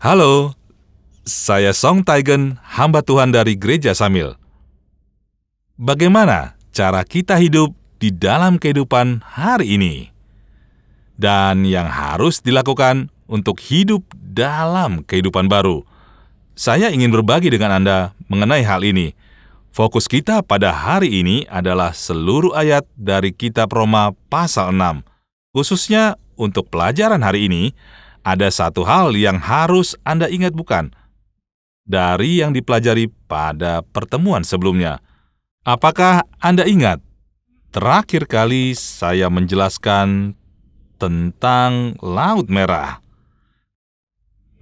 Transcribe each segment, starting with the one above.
Halo, saya Song Taigen, hamba Tuhan dari Gereja Samil. Bagaimana cara kita hidup di dalam kehidupan hari ini? Dan yang harus dilakukan untuk hidup dalam kehidupan baru. Saya ingin berbagi dengan Anda mengenai hal ini. Fokus kita pada hari ini adalah seluruh ayat dari Kitab Roma pasal 6. Khususnya untuk pelajaran hari ini, ada satu hal yang harus Anda ingat bukan? Dari yang dipelajari pada pertemuan sebelumnya. Apakah Anda ingat? Terakhir kali saya menjelaskan tentang Laut Merah.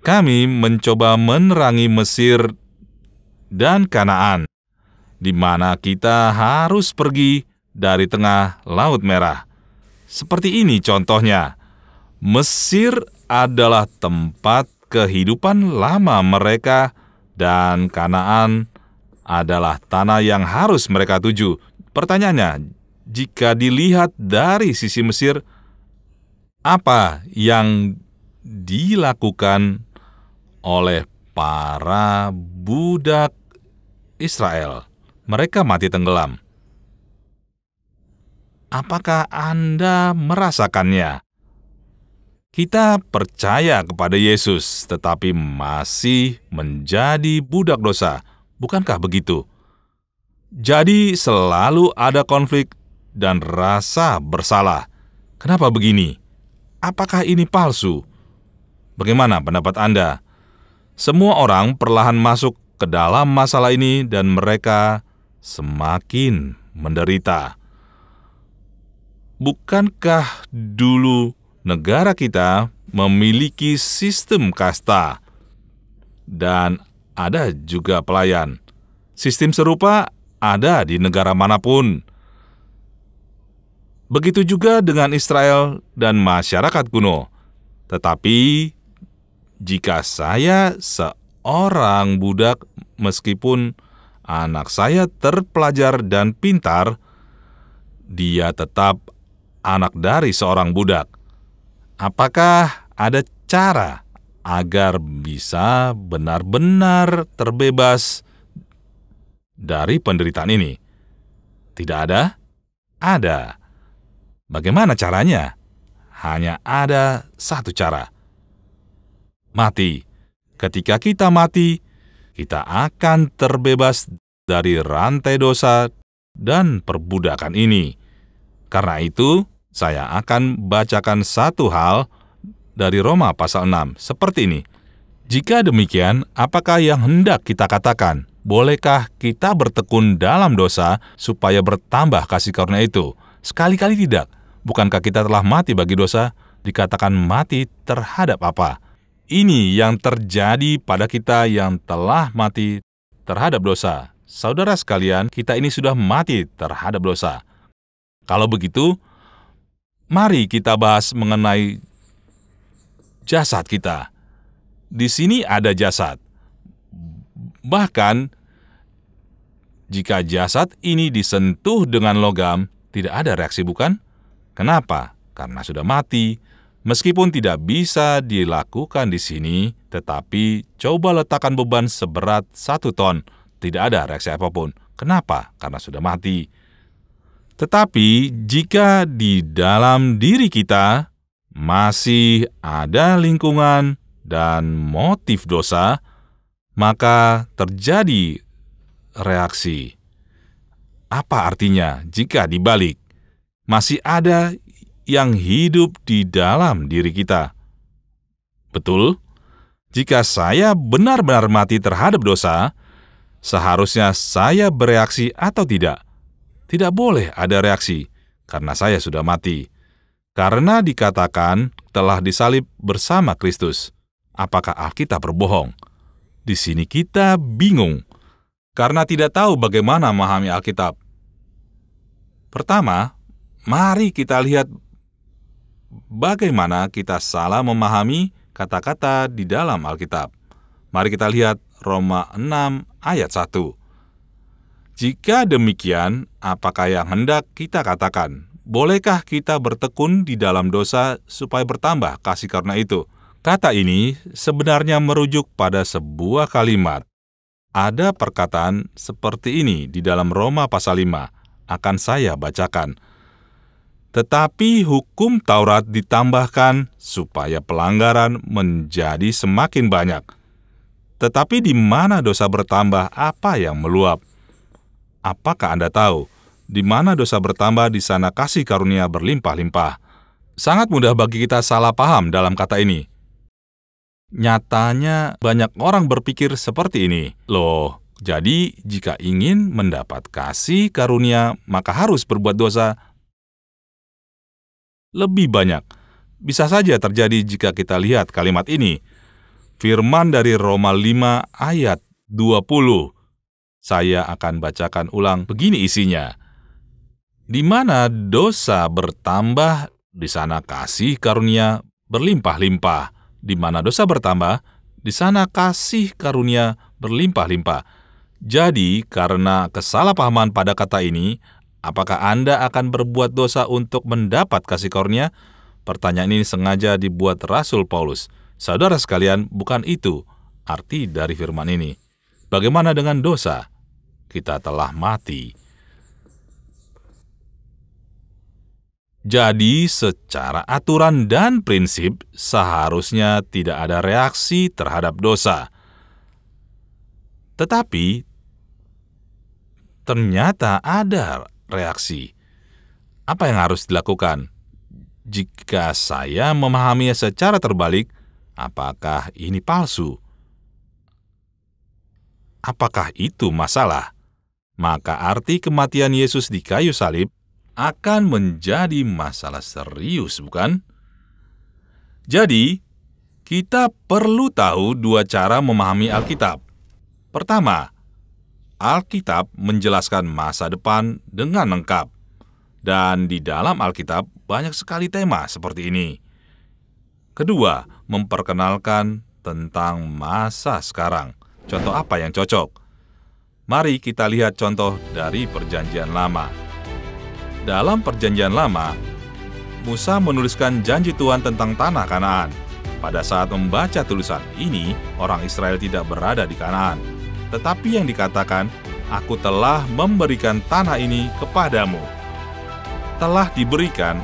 Kami mencoba menerangi Mesir dan Kanaan, di mana kita harus pergi dari tengah Laut Merah. Seperti ini contohnya. Mesir adalah tempat kehidupan lama mereka dan Kanaan adalah tanah yang harus mereka tuju. Pertanyaannya, jika dilihat dari sisi Mesir, apa yang dilakukan oleh para budak Israel? Mereka mati tenggelam. Apakah Anda merasakannya? Kita percaya kepada Yesus, tetapi masih menjadi budak dosa. Bukankah begitu? Jadi selalu ada konflik dan rasa bersalah. Kenapa begini? Apakah ini palsu? Bagaimana pendapat Anda? Semua orang perlahan masuk ke dalam masalah ini dan mereka semakin menderita. Bukankah dulu negara kita memiliki sistem kasta dan ada juga pelayan? Sistem serupa ada di negara manapun. Begitu juga dengan Israel dan masyarakat kuno. Tetapi jika saya seorang budak, meskipun anak saya terpelajar dan pintar, dia tetap anak dari seorang budak. Apakah ada cara agar bisa benar-benar terbebas dari penderitaan ini? Tidak ada? Ada. Bagaimana caranya? Hanya ada satu cara. Mati. Ketika kita mati, kita akan terbebas dari rantai dosa dan perbudakan ini. Karena itu, saya akan bacakan satu hal dari Roma pasal 6, seperti ini. Jika demikian, apakah yang hendak kita katakan? Bolehkah kita bertekun dalam dosa supaya bertambah kasih karunia itu? Sekali-kali tidak. Bukankah kita telah mati bagi dosa? Dikatakan mati terhadap apa? Ini yang terjadi pada kita yang telah mati terhadap dosa. Saudara sekalian, kita ini sudah mati terhadap dosa. Kalau begitu, mari kita bahas mengenai jasad kita. Di sini ada jasad. Bahkan, jika jasad ini disentuh dengan logam, tidak ada reaksi, bukan? Kenapa? Karena sudah mati. Meskipun tidak bisa dilakukan di sini, tetapi coba letakkan beban seberat 1 ton. Tidak ada reaksi apapun. Kenapa? Karena sudah mati. Tetapi jika di dalam diri kita masih ada lingkungan dan motif dosa, maka terjadi reaksi. Apa artinya jika dibalik? Masih ada yang hidup di dalam diri kita. Betul? Jika saya benar-benar mati terhadap dosa, seharusnya saya bereaksi atau tidak? Tidak boleh ada reaksi, karena saya sudah mati. Karena dikatakan telah disalib bersama Kristus. Apakah Alkitab berbohong? Di sini kita bingung, karena tidak tahu bagaimana memahami Alkitab. Pertama, mari kita lihat bagaimana kita salah memahami kata-kata di dalam Alkitab. Mari kita lihat Roma 6 ayat 1. Jika demikian, apakah yang hendak kita katakan? Bolehkah kita bertekun di dalam dosa supaya bertambah kasih karunia itu? Kata ini sebenarnya merujuk pada sebuah kalimat. Ada perkataan seperti ini di dalam Roma pasal 5. Akan saya bacakan. Tetapi hukum Taurat ditambahkan supaya pelanggaran menjadi semakin banyak. Tetapi di mana dosa bertambah, apa yang meluap? Apakah Anda tahu? Di mana dosa bertambah, di sana kasih karunia berlimpah-limpah. Sangat mudah bagi kita salah paham dalam kata ini. Nyatanya banyak orang berpikir seperti ini. Loh, jadi jika ingin mendapat kasih karunia, maka harus berbuat dosa lebih banyak. Bisa saja terjadi jika kita lihat kalimat ini. Firman dari Roma 5 ayat 20. Saya akan bacakan ulang, begini isinya. Di mana dosa bertambah, di sana kasih karunia berlimpah-limpah. Di mana dosa bertambah, di sana kasih karunia berlimpah-limpah. Jadi, karena kesalahpahaman pada kata ini, apakah Anda akan berbuat dosa untuk mendapat kasih karunia? Pertanyaan ini sengaja dibuat Rasul Paulus. Saudara sekalian, bukan itu arti dari firman ini. Bagaimana dengan dosa? Kita telah mati. Jadi, secara aturan dan prinsip, seharusnya tidak ada reaksi terhadap dosa. Tetapi, ternyata ada reaksi. Apa yang harus dilakukan? Jika saya memahaminya secara terbalik, apakah ini palsu? Apakah itu masalah? Maka arti kematian Yesus di kayu salib akan menjadi masalah serius, bukan? Jadi, kita perlu tahu dua cara memahami Alkitab. Pertama, Alkitab menjelaskan masa depan dengan lengkap. Dan di dalam Alkitab banyak sekali tema seperti ini. Kedua, memperkenalkan tentang masa sekarang. Contoh apa yang cocok? Mari kita lihat contoh dari Perjanjian Lama. Dalam Perjanjian Lama, Musa menuliskan janji Tuhan tentang tanah Kanaan. Pada saat membaca tulisan ini, orang Israel tidak berada di Kanaan. Tetapi yang dikatakan, "Aku telah memberikan tanah ini kepadamu." Telah diberikan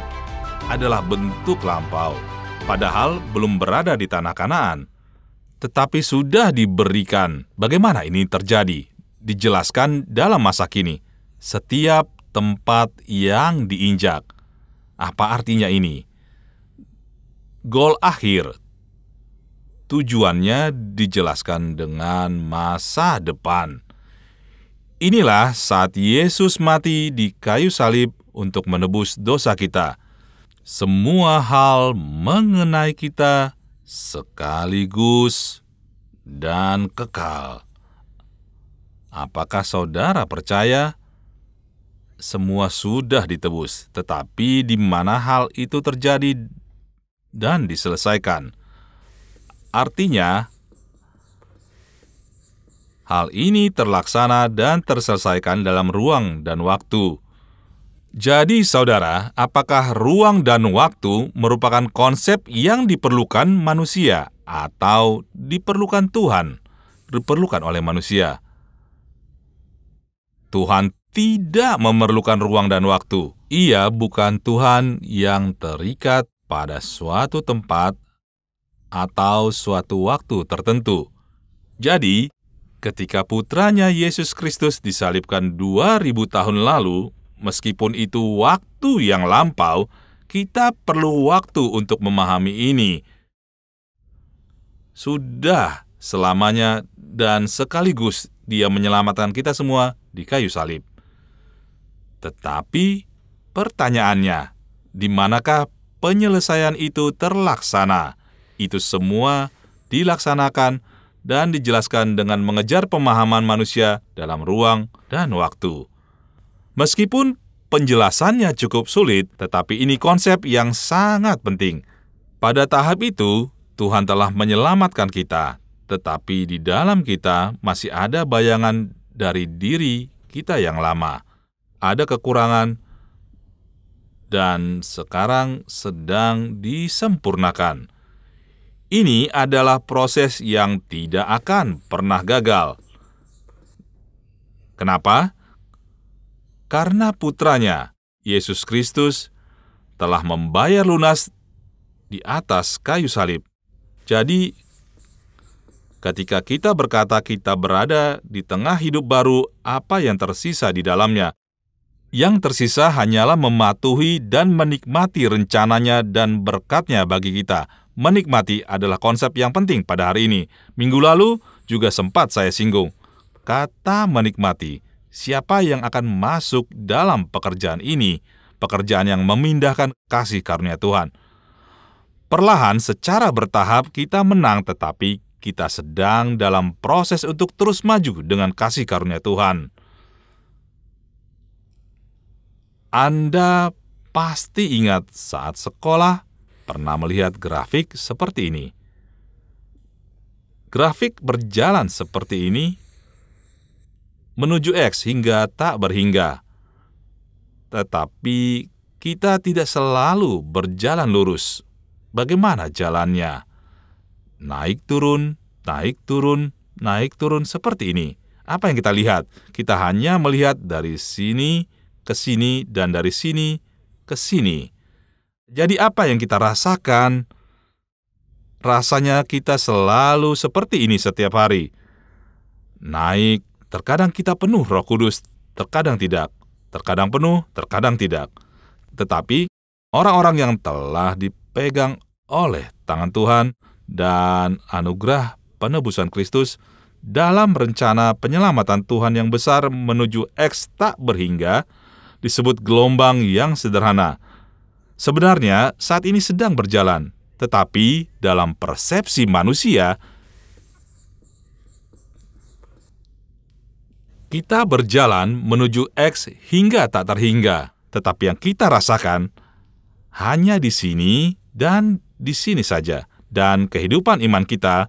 adalah bentuk lampau, padahal belum berada di tanah Kanaan. Tetapi sudah diberikan. Bagaimana ini terjadi? Dijelaskan dalam masa kini. Setiap tempat yang diinjak. Apa artinya ini? Goal akhir. Tujuannya dijelaskan dengan masa depan. Inilah saat Yesus mati di kayu salib untuk menebus dosa kita. Semua hal mengenai kita sekaligus dan kekal. Apakah saudara percaya? Semua sudah ditebus, tetapi di mana hal itu terjadi dan diselesaikan? Artinya, hal ini terlaksana dan terselesaikan dalam ruang dan waktu. Jadi, saudara, apakah ruang dan waktu merupakan konsep yang diperlukan manusia atau diperlukan Tuhan, diperlukan oleh manusia? Tuhan tidak memerlukan ruang dan waktu. Ia bukan Tuhan yang terikat pada suatu tempat atau suatu waktu tertentu. Jadi, ketika putranya Yesus Kristus disalibkan 2000 tahun lalu, meskipun itu waktu yang lampau, kita perlu waktu untuk memahami ini. Sudah selamanya dan sekaligus Dia menyelamatkan kita semua di kayu salib. Tetapi pertanyaannya, di manakah penyelesaian itu terlaksana? Itu semua dilaksanakan dan dijelaskan dengan mengejar pemahaman manusia dalam ruang dan waktu. Meskipun penjelasannya cukup sulit, tetapi ini konsep yang sangat penting. Pada tahap itu, Tuhan telah menyelamatkan kita, tetapi di dalam kita masih ada bayangan dari diri kita yang lama. Ada kekurangan dan sekarang sedang disempurnakan. Ini adalah proses yang tidak akan pernah gagal. Kenapa? Karena putranya, Yesus Kristus, telah membayar lunas di atas kayu salib. Jadi, ketika kita berkata kita berada di tengah hidup baru, apa yang tersisa di dalamnya? Yang tersisa hanyalah mematuhi dan menikmati rencananya dan berkatnya bagi kita. Menikmati adalah konsep yang penting pada hari ini. Minggu lalu juga sempat saya singgung. Kata menikmati, siapa yang akan masuk dalam pekerjaan ini? Pekerjaan yang memindahkan kasih karunia Tuhan. Perlahan secara bertahap kita menang, tetapi kita sedang dalam proses untuk terus maju dengan kasih karunia Tuhan. Anda pasti ingat saat sekolah pernah melihat grafik seperti ini. Grafik berjalan seperti ini menuju X hingga tak berhingga. Tetapi kita tidak selalu berjalan lurus. Bagaimana jalannya? Naik turun, naik turun, naik turun seperti ini. Apa yang kita lihat? Kita hanya melihat dari sini ke sini dan dari sini ke sini. Jadi apa yang kita rasakan? Rasanya kita selalu seperti ini setiap hari. Naik, terkadang kita penuh Roh Kudus, terkadang tidak. Terkadang penuh, terkadang tidak. Tetapi orang-orang yang telah dipegang oleh tangan Tuhan dan anugerah penebusan Kristus dalam rencana penyelamatan Tuhan yang besar menuju X tak berhingga disebut gelombang yang sederhana. Sebenarnya saat ini sedang berjalan, tetapi dalam persepsi manusia, kita berjalan menuju X hingga tak terhingga. Tetapi yang kita rasakan hanya di sini dan di sini saja. Dan kehidupan iman kita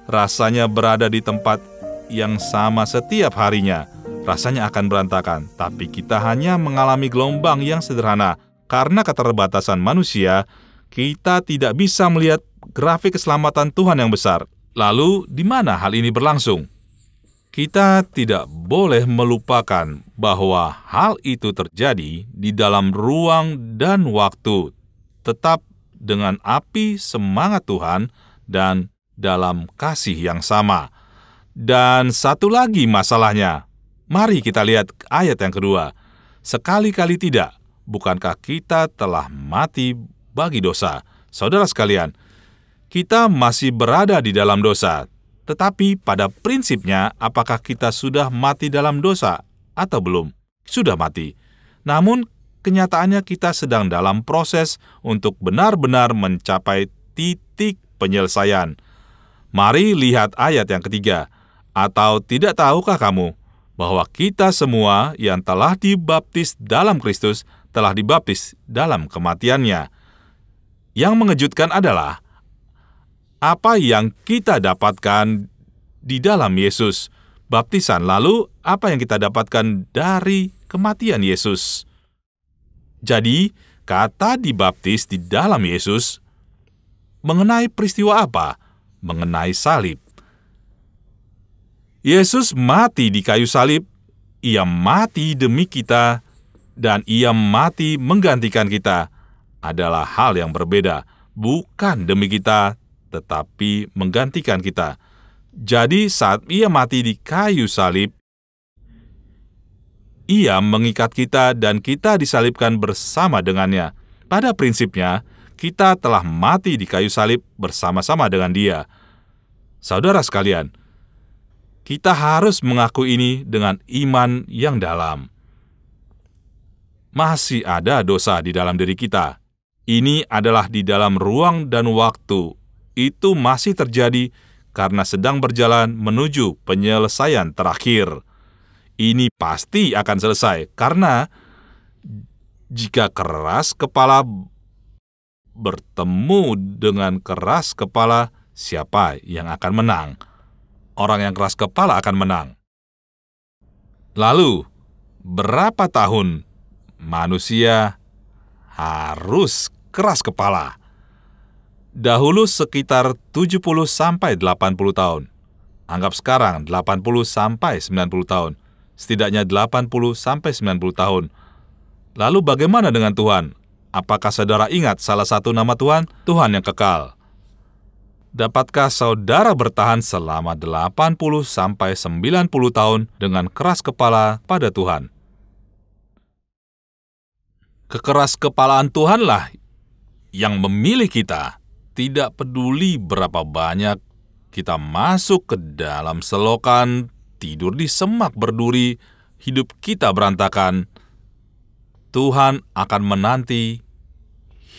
rasanya berada di tempat yang sama setiap harinya. Rasanya akan berantakan, tapi kita hanya mengalami gelombang yang sederhana. Karena keterbatasan manusia, kita tidak bisa melihat grafik keselamatan Tuhan yang besar. Lalu, di mana hal ini berlangsung? Kita tidak boleh melupakan bahwa hal itu terjadi di dalam ruang dan waktu, tetap dengan api semangat Tuhan dan dalam kasih yang sama. Dan satu lagi masalahnya. Mari kita lihat ayat yang kedua. Sekali-kali tidak. Bukankah kita telah mati bagi dosa? Saudara sekalian, kita masih berada di dalam dosa. Tetapi pada prinsipnya, apakah kita sudah mati dalam dosa atau belum? Sudah mati. Namun, kenyataannya kita sedang dalam proses untuk benar-benar mencapai titik penyelesaian. Mari lihat ayat yang ketiga. Atau tidak tahukah kamu bahwa kita semua yang telah dibaptis dalam Kristus telah dibaptis dalam kematiannya? Yang mengejutkan adalah apa yang kita dapatkan di dalam Yesus, baptisan, lalu apa yang kita dapatkan dari kematian Yesus. Jadi, kata dibaptis di dalam Yesus mengenai peristiwa apa? Mengenai salib. Yesus mati di kayu salib, Ia mati demi kita, dan Ia mati menggantikan kita. Adalah hal yang berbeda, bukan demi kita, tetapi menggantikan kita. Jadi saat Ia mati di kayu salib, Ia mengikat kita dan kita disalibkan bersama dengannya. Pada prinsipnya, kita telah mati di kayu salib bersama-sama dengan Dia. Saudara sekalian, kita harus mengaku ini dengan iman yang dalam. Masih ada dosa di dalam diri kita. Ini adalah di dalam ruang dan waktu. Itu masih terjadi karena sedang berjalan menuju penyelesaian terakhir. Ini pasti akan selesai, karena jika keras kepala bertemu dengan keras kepala, siapa yang akan menang? Orang yang keras kepala akan menang. Lalu, berapa tahun manusia harus keras kepala? Dahulu sekitar 70 sampai 80 tahun. Anggap sekarang 80 sampai 90 tahun. Setidaknya 80 sampai 90 tahun. Lalu bagaimana dengan Tuhan? Apakah saudara ingat salah satu nama Tuhan? Tuhan yang kekal. Dapatkah saudara bertahan selama 80 sampai 90 tahun dengan keras kepala pada Tuhan? Kekeras kepalaan Tuhanlah yang memilih kita. Tidak peduli berapa banyak kita masuk ke dalam selokan, tidur di semak berduri, hidup kita berantakan, Tuhan akan menanti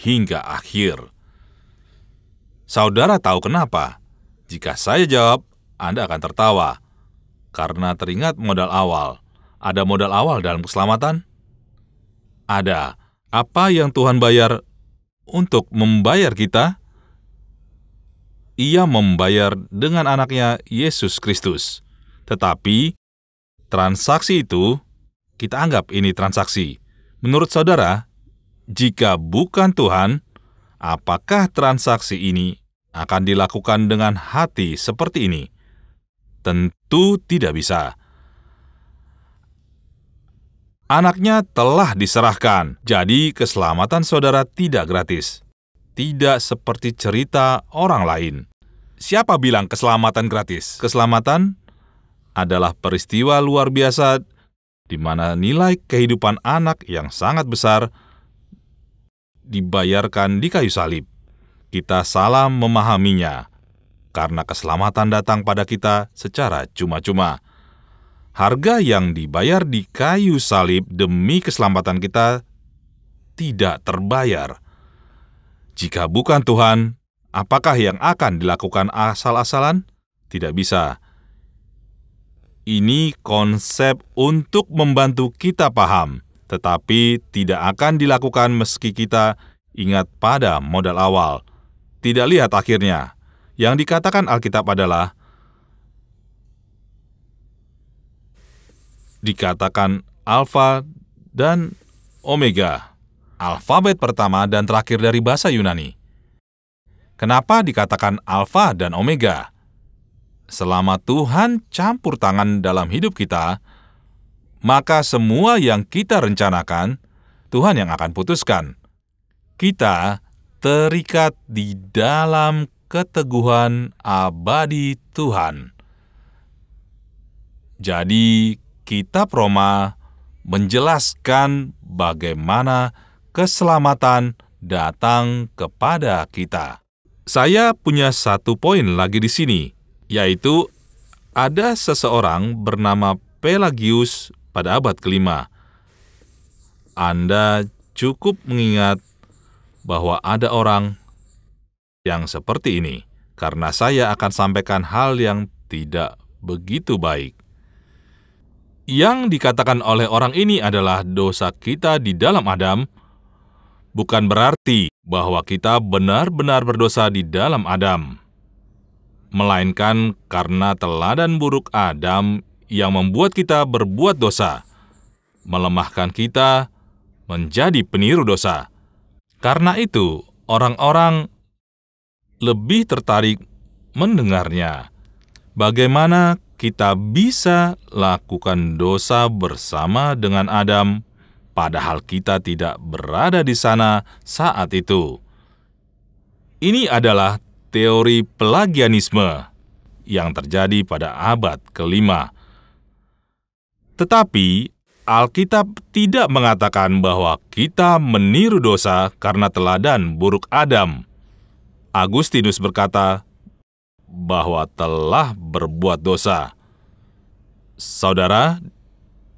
hingga akhir. Saudara tahu kenapa? Jika saya jawab, Anda akan tertawa. Karena teringat modal awal. Ada modal awal dalam keselamatan? Ada. Apa yang Tuhan bayar untuk membayar kita? Ia membayar dengan anaknya Yesus Kristus. Tetapi, transaksi itu, kita anggap ini transaksi. Menurut saudara, jika bukan Tuhan, apakah transaksi ini akan dilakukan dengan hati seperti ini? Tentu tidak bisa. Anaknya telah diserahkan, jadi keselamatan saudara tidak gratis. Tidak seperti cerita orang lain. Siapa bilang keselamatan gratis? Keselamatan adalah peristiwa luar biasa di mana nilai kehidupan anak yang sangat besar dibayarkan di kayu salib. Kita salah memahaminya, karena keselamatan datang pada kita secara cuma-cuma. Harga yang dibayar di kayu salib demi keselamatan kita tidak terbayar. Jika bukan Tuhan, apakah yang akan dilakukan asal-asalan? Tidak bisa. Ini konsep untuk membantu kita paham, tetapi tidak akan dilakukan meski kita ingat pada modal awal. Tidak lihat akhirnya. Yang dikatakan Alkitab adalah dikatakan Alfa dan Omega, alfabet pertama dan terakhir dari bahasa Yunani. Kenapa dikatakan Alfa dan Omega? Selama Tuhan campur tangan dalam hidup kita, maka semua yang kita rencanakan, Tuhan yang akan putuskan. Kita terikat di dalam keteguhan abadi Tuhan. Jadi, kitab Roma menjelaskan bagaimana keselamatan datang kepada kita. Saya punya satu poin lagi di sini, yaitu ada seseorang bernama Pelagius pada abad ke-5. Anda cukup mengingat bahwa ada orang yang seperti ini, karena saya akan sampaikan hal yang tidak begitu baik. Yang dikatakan oleh orang ini adalah dosa kita di dalam Adam, bukan berarti bahwa kita benar-benar berdosa di dalam Adam, melainkan karena teladan buruk Adam yang membuat kita berbuat dosa, melemahkan kita menjadi peniru dosa. Karena itu, orang-orang lebih tertarik mendengarnya. Bagaimana kita bisa lakukan dosa bersama dengan Adam, padahal kita tidak berada di sana saat itu. Ini adalah teori Pelagianisme yang terjadi pada abad ke-5. Tetapi, Alkitab tidak mengatakan bahwa kita meniru dosa karena teladan buruk Adam. Agustinus berkata bahwa telah berbuat dosa. Saudara,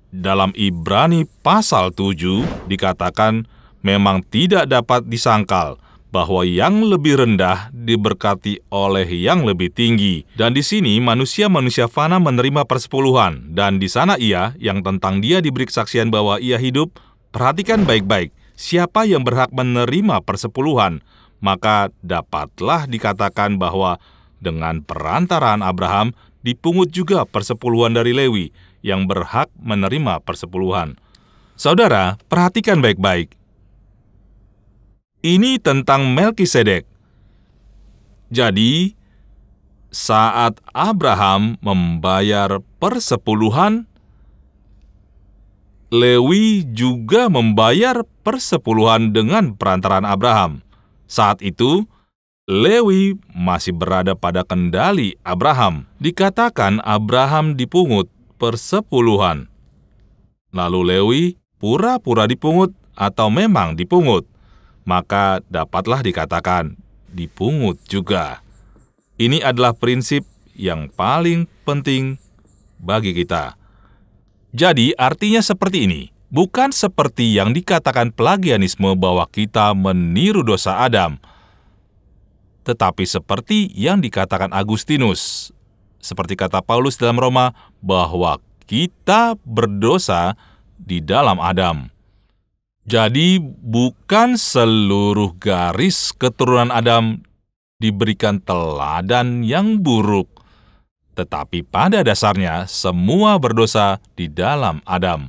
dalam Ibrani pasal 7 dikatakan memang tidak dapat disangkal bahwa yang lebih rendah diberkati oleh yang lebih tinggi. Dan di sini manusia-manusia fana menerima persepuluhan, dan di sana ia yang tentang dia diberi kesaksian bahwa ia hidup. Perhatikan baik-baik, siapa yang berhak menerima persepuluhan, maka dapatlah dikatakan bahwa dengan perantaraan Abraham dipungut juga persepuluhan dari Lewi yang berhak menerima persepuluhan. Saudara, perhatikan baik-baik. Ini tentang Melkisedek. Jadi, saat Abraham membayar persepuluhan, Lewi juga membayar persepuluhan dengan perantaraan Abraham. Saat itu, Lewi masih berada pada kendali Abraham. Dikatakan Abraham dipungut persepuluhan. Lalu Lewi pura-pura dipungut atau memang dipungut, maka dapatlah dikatakan dipungut juga. Ini adalah prinsip yang paling penting bagi kita. Jadi artinya seperti ini, bukan seperti yang dikatakan Pelagianisme bahwa kita meniru dosa Adam, tetapi seperti yang dikatakan Agustinus, seperti kata Paulus dalam Roma, bahwa kita berdosa di dalam Adam. Jadi bukan seluruh garis keturunan Adam diberikan teladan yang buruk, tetapi pada dasarnya semua berdosa di dalam Adam.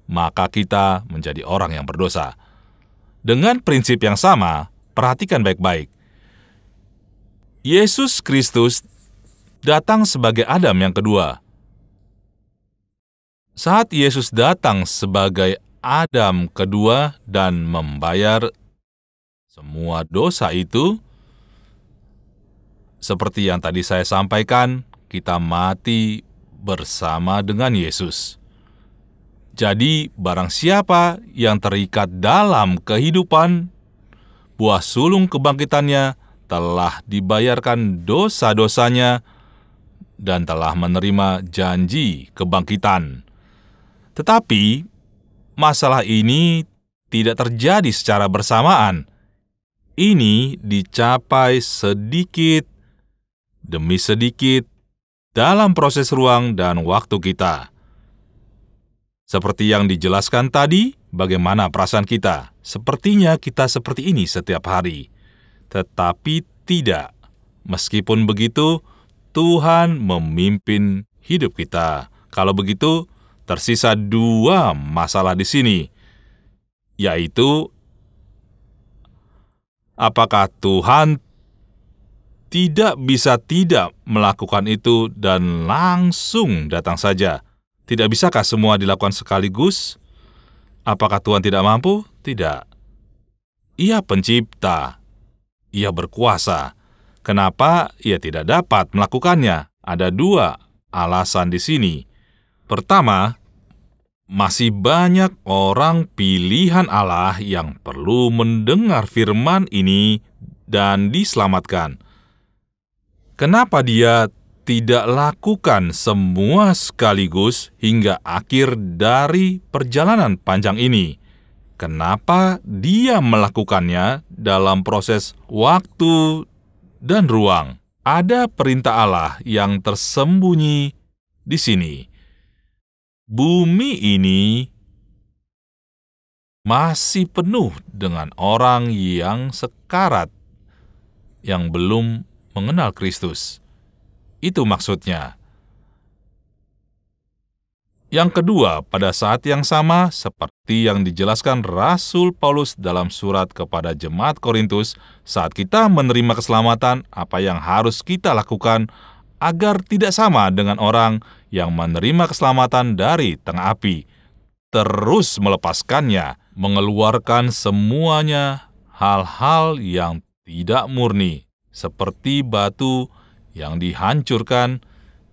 Maka kita menjadi orang yang berdosa. Dengan prinsip yang sama, perhatikan baik-baik. Yesus Kristus datang sebagai Adam yang kedua. Saat Yesus datang sebagai Adam kedua dan membayar semua dosa itu, seperti yang tadi saya sampaikan, kita mati bersama dengan Yesus. Jadi, barang siapa yang terikat dalam kehidupan, buah sulung kebangkitannya telah dibayarkan dosa-dosanya dan telah menerima janji kebangkitan. Tetapi, masalah ini tidak terjadi secara bersamaan. Ini dicapai sedikit demi sedikit dalam proses ruang dan waktu kita. Seperti yang dijelaskan tadi, bagaimana perasaan kita? Sepertinya kita seperti ini setiap hari. Tetapi tidak. Meskipun begitu, Tuhan memimpin hidup kita. Kalau begitu, tersisa dua masalah di sini, yaitu apakah Tuhan tidak bisa tidak melakukan itu dan langsung datang saja? Tidak bisakah semua dilakukan sekaligus? Apakah Tuhan tidak mampu? Tidak. Ia pencipta. Ia berkuasa. Kenapa ia tidak dapat melakukannya? Ada dua alasan di sini. Pertama, masih banyak orang pilihan Allah yang perlu mendengar firman ini dan diselamatkan. Kenapa dia tidak lakukan semua sekaligus hingga akhir dari perjalanan panjang ini? Kenapa dia melakukannya dalam proses waktu dan ruang? Ada perintah Allah yang tersembunyi di sini. Bumi ini masih penuh dengan orang yang sekarat, yang belum mengenal Kristus. Itu maksudnya. Yang kedua, pada saat yang sama, seperti yang dijelaskan Rasul Paulus dalam surat kepada jemaat Korintus, saat kita menerima keselamatan, apa yang harus kita lakukan agar tidak sama dengan orang yang menerima keselamatan dari tengah api, terus melepaskannya, mengeluarkan semuanya hal-hal yang tidak murni, seperti batu yang dihancurkan.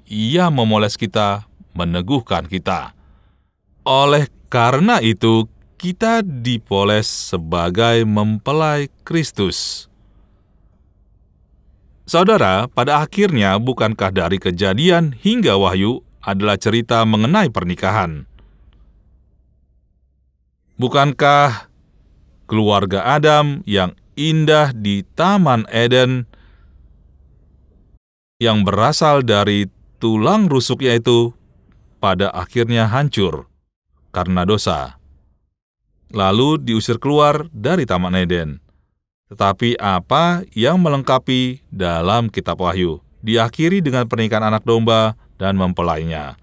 Ia memoles kita, meneguhkan kita. Oleh karena itu, kita dipoles sebagai mempelai Kristus. Saudara, pada akhirnya bukankah dari Kejadian hingga Wahyu adalah cerita mengenai pernikahan? Bukankah keluarga Adam yang indah di Taman Eden yang berasal dari tulang rusuknya itu pada akhirnya hancur karena dosa, lalu diusir keluar dari Taman Eden? Tetapi apa yang melengkapi dalam kitab Wahyu? Diakhiri dengan pernikahan anak domba dan mempelainya.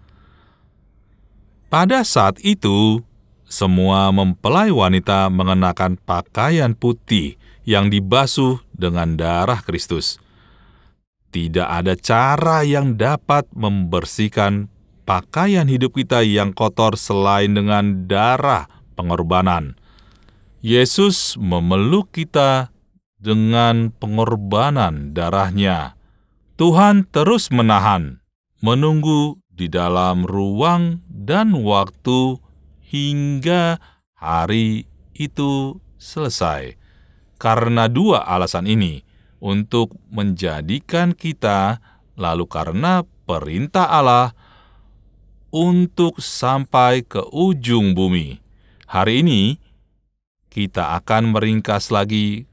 Pada saat itu, semua mempelai wanita mengenakan pakaian putih yang dibasuh dengan darah Kristus. Tidak ada cara yang dapat membersihkan pakaian hidup kita yang kotor selain dengan darah pengorbanan. Yesus memeluk kita dengan pengorbanan darah-Nya. Tuhan terus menahan, menunggu di dalam ruang dan waktu hingga hari itu selesai. Karena dua alasan ini, untuk menjadikan kita, lalu karena perintah Allah, untuk sampai ke ujung bumi. Hari ini, kita akan meringkas lagi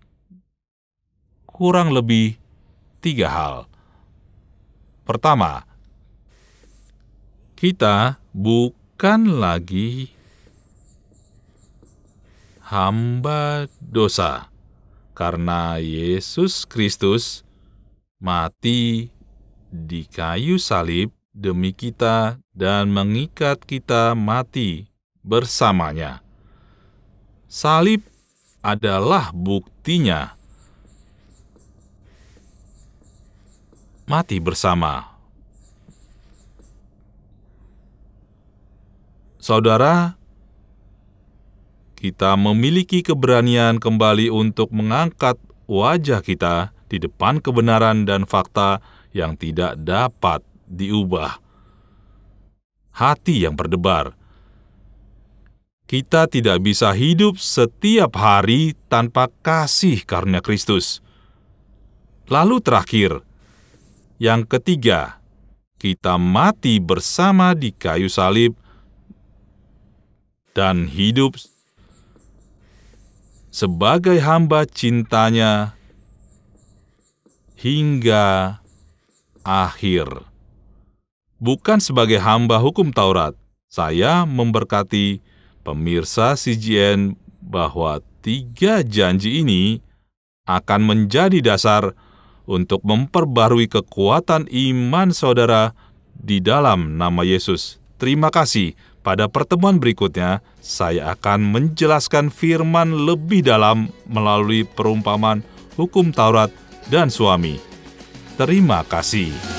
kurang lebih 3 hal. Pertama, kita bukan lagi hamba dosa, karena Yesus Kristus mati di kayu salib demi kita dan mengikat kita mati bersamanya. Salib adalah buktinya. Mati bersama. Saudara, kita memiliki keberanian kembali untuk mengangkat wajah kita di depan kebenaran dan fakta yang tidak dapat diubah. Hati yang berdebar. Kita tidak bisa hidup setiap hari tanpa kasih karunia Kristus. Lalu terakhir, yang ketiga, kita mati bersama di kayu salib dan hidup sebagai hamba cintanya hingga akhir. Bukan sebagai hamba hukum Taurat. Saya memberkati pemirsa CGN bahwa 3 janji ini akan menjadi dasar untuk memperbarui kekuatan iman saudara di dalam nama Yesus. Terima kasih. Pada pertemuan berikutnya, saya akan menjelaskan firman lebih dalam melalui perumpamaan hukum Taurat dan suami. Terima kasih.